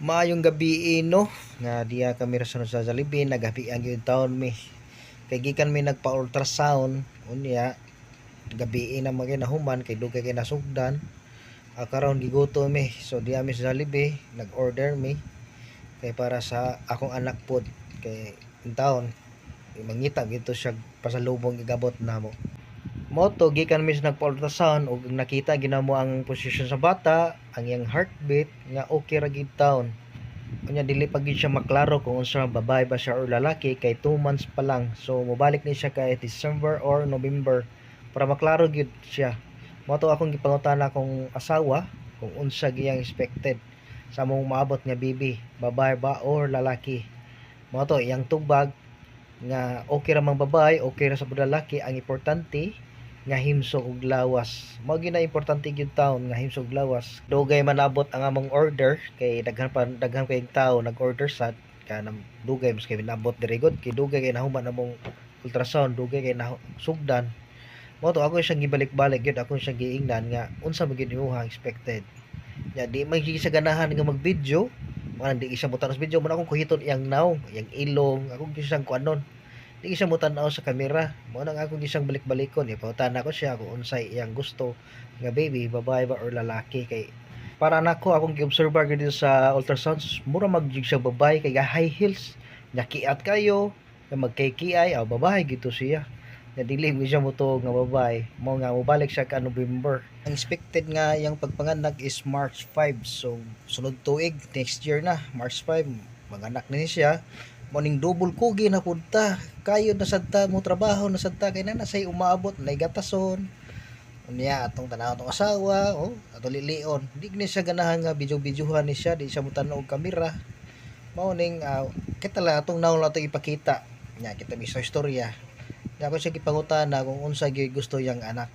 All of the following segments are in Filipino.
Maayong gabi no nga diya kami ra sa Jollibee nagabi ang yung taon mi kay gikan mi nagpa-ultrasound unya gabi na maginahuman kay dugay kay nasugdan karon gigutom mi so diya mi sa Jollibee nag-order mi kay para sa akong anak pod kay yung taon mangita gito siya pasalubong igabot namo moto gikan mi sa nagpa-ultrasound ug nakita ginamo ang posisyon sa bata ang iyang heartbeat nga okay ra gid taon. Kanya dili pa gid siya maklaro kung unsa babae ba siya or lalaki kay 2 months pa lang. So mobalik ni siya kay December or November para maklaro gid siya. Mo to akong gipangutana kung asawa kung unsa giyang expected sa mong maabot nga baby, babae ba or lalaki. Mo to iyang tubag nga okay ra mang babae, okay ra sa lalaki, ang importante nga himsog og lawas. Mao gyud na importante gyud taon nga himsog lawas. Dugay man abot ang among order kay daghan kay tao nag-order sad kanang dugay mas kay nabot diri gud kay dugay kay nahuman among ultrasound, dugay kay sugdan. Mao to ako siyang gibalik-balik gyud ako siyang giingnan nga unsa ba gyud imuha expected. Ya di man gyud sa ganahan nga mag-video. Man di siya mutan sa video man akong kuhiton iyang naw, iyang ilong, ako gyud siyang kuanon di siya mo tanaw sa kamera mo nang ako gisang balik-balikon ipautan ko siya kung unsay iyang gusto nga baby babae ba or lalaki kay para nako akong gi-observer dito sa ultrasound mura magjig siya babae kay high heels nakiat kayo nga magkaykiay babae gito siya nga dili mo siya moto nga babae mo nga mobalik siya ka November ang expected nga iyang pagpanganak is March 5 so sunod tuig next year na March 5 manganak na siya morning double kugi na punta kayo na sadta mo trabaho na sadta kay na say umaabot na gatason unya atong tanaw atong asawa ato lilion di ni siya ganahan nga video-videohan ni siya di siya mo tan-aw og kamera mao ning kita la atong naon la atong ipakita nya kita mi sa istorya nya ako siya gipangutana kung unsa gyud gusto yang anak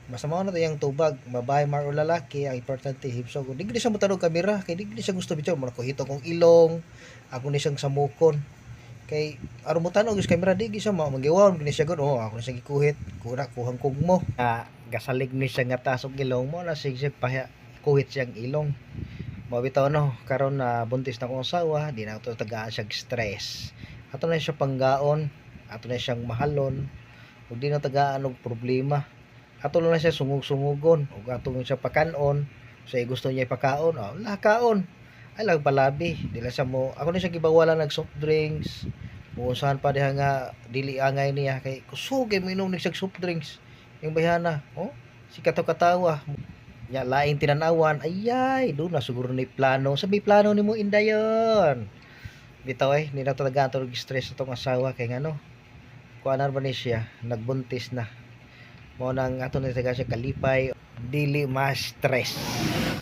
basta mao na tayang tubag babae mar o lalaki ang importante hipsog di siya mo tan-aw og kamera kay di siya gusto video mo ko hito kong ilong ako ni siyang samukon kay aron mo tan-og sa camera di siya magiwon kini siya gud ako ni siya gikuhit kuhang kugmo gasalig ni siya nga tasok ilong mo na siya kuhit siyang ilong mo bitaw no karon na buntis na kong asawa di na to tagaan siya stress ato na siya panggaon ato na siyang mahalon ug di na tagaan og problema ato na siya sungog-sungugon ug ato siya pakanon say gusto niya ipakaon lakaon ay lang palabi dila sa mo ako na siya gibawalan nag soft drinks muusahan pa diha nga dili angay niya kay kusugay mo inom nig soft drinks yung bayana si katawa nya laing tinanawan ayay do na siguro ni plano sabi plano nimo indayon bitaw ni na talaga to stress atong asawa kay ngano kuanar ba ni siya nagbuntis na mo nang ato na taga siya kalipay dili ma stress